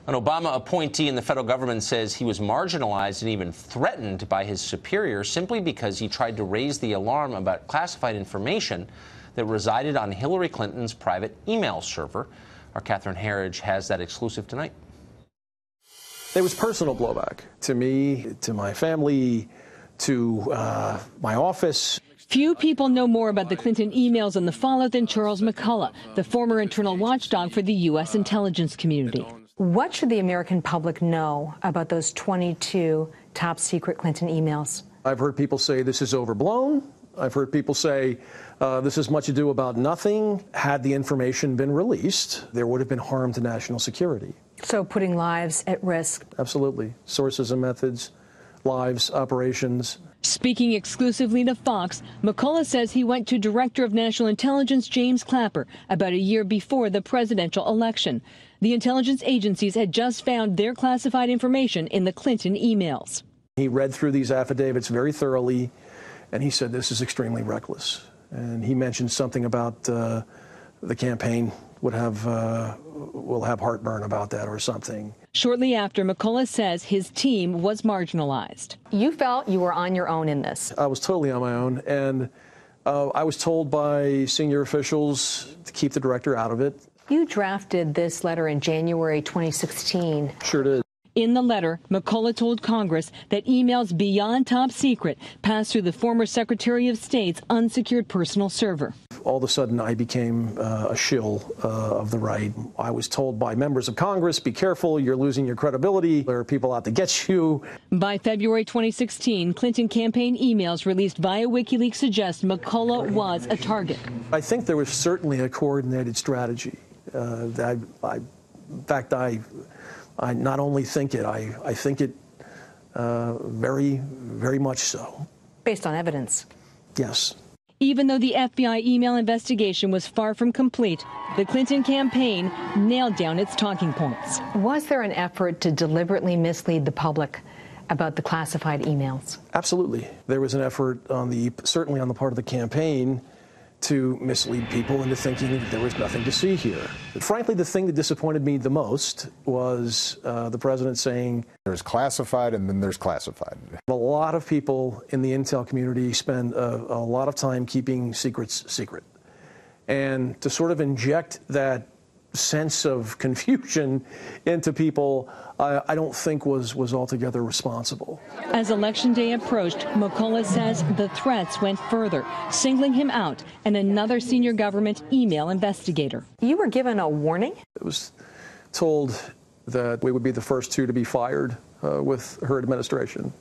An Obama appointee in the federal government says he was marginalized and even threatened by his superiors simply because he tried to raise the alarm about classified information that resided on Hillary Clinton's private email server. Our Catherine Herridge has that exclusive tonight. There was personal blowback to me, to my family, to my office. Few people know more about the Clinton emails and the fallout than Charles McCullough, the former internal watchdog for the U.S. intelligence community. What should the American public know about those 22 top secret Clinton emails? I've heard people say this is overblown. I've heard people say this is much ado about nothing. Had the information been released, there would have been harm to national security. So putting lives at risk. Absolutely. Sources and methods, lives, operations. Speaking exclusively to Fox, McCullough says he went to Director of National Intelligence James Clapper about a year before the presidential election. The intelligence agencies had just found their classified information in the Clinton emails. He read through these affidavits very thoroughly, and he said this is extremely reckless. And he mentioned something about the campaign will have heartburn about that or something. Shortly after, McCullough says his team was marginalized. You felt you were on your own in this. I was totally on my own, and I was told by senior officials to keep the director out of it. You drafted this letter in January 2016. Sure did. In the letter, McCullough told Congress that emails beyond top secret passed through the former Secretary of State's unsecured personal server. All of a sudden, I became a shill of the right. I was told by members of Congress, be careful, you're losing your credibility. There are people out to get you. By February 2016, Clinton campaign emails released via WikiLeaks suggest McCullough was a target. I think there was certainly a coordinated strategy. In fact, I not only think it, I think it very, very much so. Based on evidence? Yes. Even though the FBI email investigation was far from complete, the Clinton campaign nailed down its talking points. Was there an effort to deliberately mislead the public about the classified emails? Absolutely. There was an effort certainly on the part of the campaign to mislead people into thinking that there was nothing to see here. Frankly, the thing that disappointed me the most was the president saying, there's classified and then there's classified. A lot of people in the intel community spend a lot of time keeping secrets secret. And to sort of inject that sense of confusion into people, I don't think was altogether responsible. As Election Day approached, McCullough says the threats went further, singling him out and another senior government email investigator. You were given a warning? I was told that we would be the first two to be fired with her administration,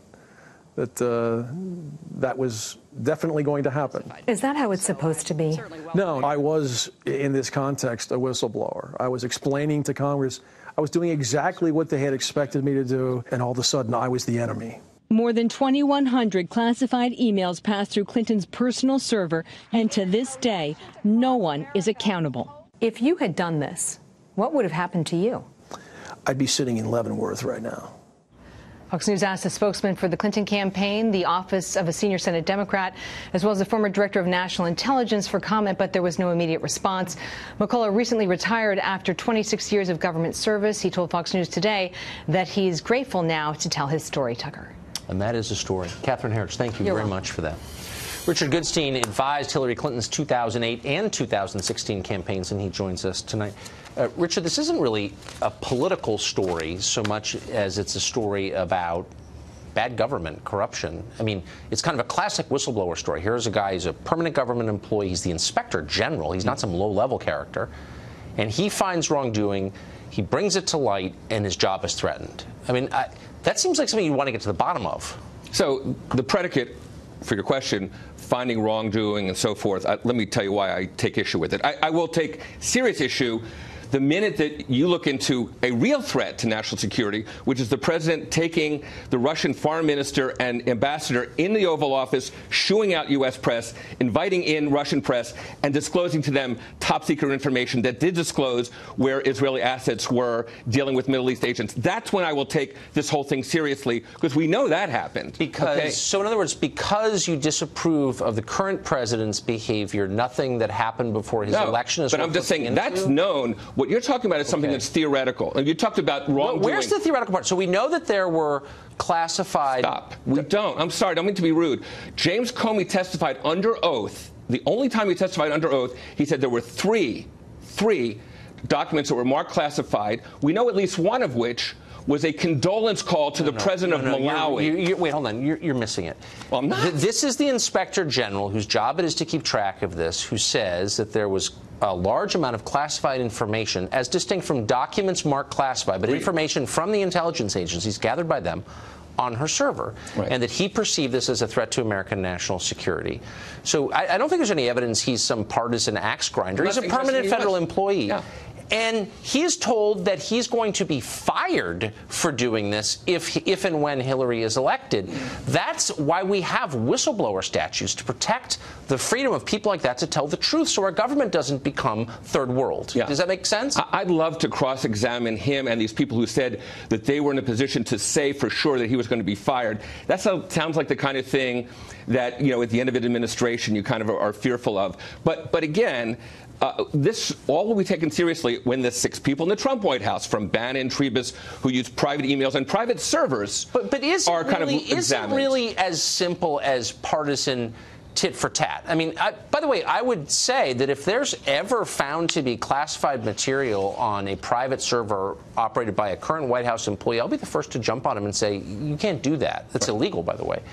that was definitely going to happen. Is that how it's supposed to be? No, I was, in this context, a whistleblower. I was explaining to Congress, I was doing exactly what they had expected me to do, and all of a sudden I was the enemy. More than 2,100 classified emails passed through Clinton's personal server, and to this day, no one is accountable. If you had done this, what would have happened to you? I'd be sitting in Leavenworth right now. Fox News asked a spokesman for the Clinton campaign, the office of a senior Senate Democrat, as well as the former director of national intelligence for comment, but there was no immediate response. McCullough recently retired after 26 years of government service. He told Fox News today that he's grateful now to tell his story, Tucker. And that is the story. Catherine Herridge, thank you very much for that. Richard Goodstein advised Hillary Clinton's 2008 and 2016 campaigns, and he joins us tonight. Richard, this isn't really a political story so much as it's a story about bad government, corruption. I mean, it's kind of a classic whistleblower story. Here's a guy who's a permanent government employee. He's the inspector general. He's not some low-level character. And he finds wrongdoing. He brings it to light, and his job is threatened. I mean, that seems like something you want to get to the bottom of. So the predicate for your question, finding wrongdoing and so forth, let me tell you why I take issue with it. I will take serious issue the minute that you look into a real threat to national security, which is the president taking the Russian foreign minister and ambassador in the Oval Office, shooing out U.S. press, inviting in Russian press, and disclosing to them top secret information that did disclose where Israeli assets were dealing with Middle East agents. That's when I will take this whole thing seriously, because we know that happened. So in other words, because you disapprove of the current president's behavior, nothing that happened before his election is but I'm just saying that's known. What you're talking about is something that's theoretical. And you talked about wrongdoing. Where's the theoretical part? So we know that there were classified... Stop. We don't. I'm sorry. I don't mean to be rude. James Comey testified under oath. The only time he testified under oath, he said there were three documents that were marked classified. We know at least one of which was a condolence call to the president of Malawi. Wait, hold on. You're missing it. Well, I'm not. This is the inspector general, whose job it is to keep track of this, who says that there was a large amount of classified information, as distinct from documents marked classified, but information from the intelligence agencies gathered by them on her server, and that he perceived this as a threat to American national security. So I don't think there's any evidence he's some partisan axe grinder. He's a permanent federal employee. Yeah. And he is told that he's going to be fired for doing this if and when Hillary is elected. That's why we have whistleblower statutes, to protect the freedom of people like that to tell the truth, so our government doesn't become third world. Yeah. Does that make sense? I'd love to cross-examine him and these people who said that they were in a position to say for sure that he was going to be fired. That sounds like the kind of thing that, you know, at the end of an administration you kind of are fearful of. But again, this all will be taken seriously when the 6 people in the Trump White House, from Bannon, Trebus, who use private emails and private servers, are kind of examined. Is it really as simple as partisan tit for tat? I mean, by the way, I would say that if there's ever found to be classified material on a private server operated by a current White House employee, I'll be the first to jump on him and say, you can't do that. That's illegal, by the way.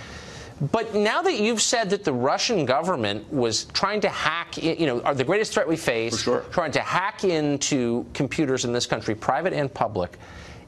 But now that you've said that the Russian government was trying to hack, you know, are the greatest threat we face, trying to hack into computers in this country, private and public,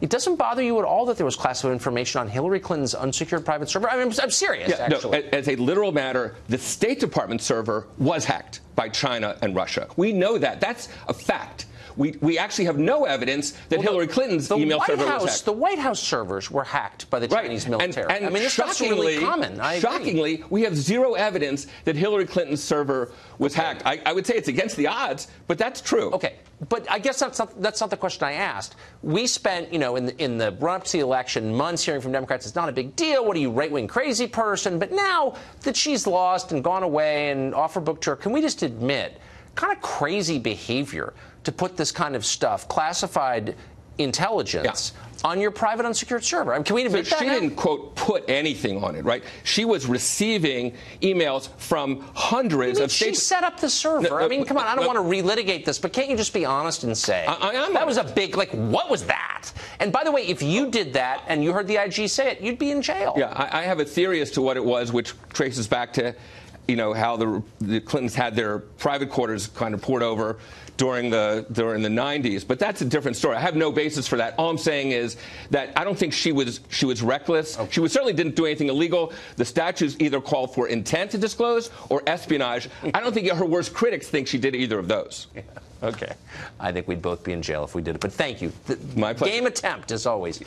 it doesn't bother you at all that there was classified information on Hillary Clinton's unsecured private server? I mean, I'm serious, actually. No, as a literal matter, the State Department server was hacked by China and Russia. We know that. That's a fact. We actually have no evidence that Hillary Clinton's email server was hacked. The White House servers were hacked by the Chinese military. And I mean, this stuff's really common. Shockingly, we have zero evidence that Hillary Clinton's server was hacked. I would say it's against the odds, but that's true. Okay, but I guess that's not the question I asked. We spent, you know, in the run-up to the election, months hearing from Democrats, it's not a big deal. What are you, right-wing crazy person? But now that she's lost and gone away and off her book tour, can we just admit, kind of crazy behavior to put this kind of stuff, classified intelligence, on your private unsecured server? I mean, can we admit that? She didn't, quote, put anything on it, right? She was receiving emails from hundreds of She set up the server. I mean, come on, I don't want to relitigate this, but can't you just be honest and say, that was a big, like, what was that? And by the way, if you did that and you heard the IG say it, you'd be in jail. Yeah, I have a theory as to what it was, which traces back to, you know, how the Clintons had their private quarters kind of poured over during the 90s, but that's a different story. I have no basis for that. All I'm saying is that I don't think she was reckless. Okay. She certainly didn't do anything illegal. The statutes either call for intent to disclose or espionage. I don't think her worst critics think she did either of those. Yeah. Okay. I think we'd both be in jail if we did it. But thank you. My pleasure. Game attempt, as always.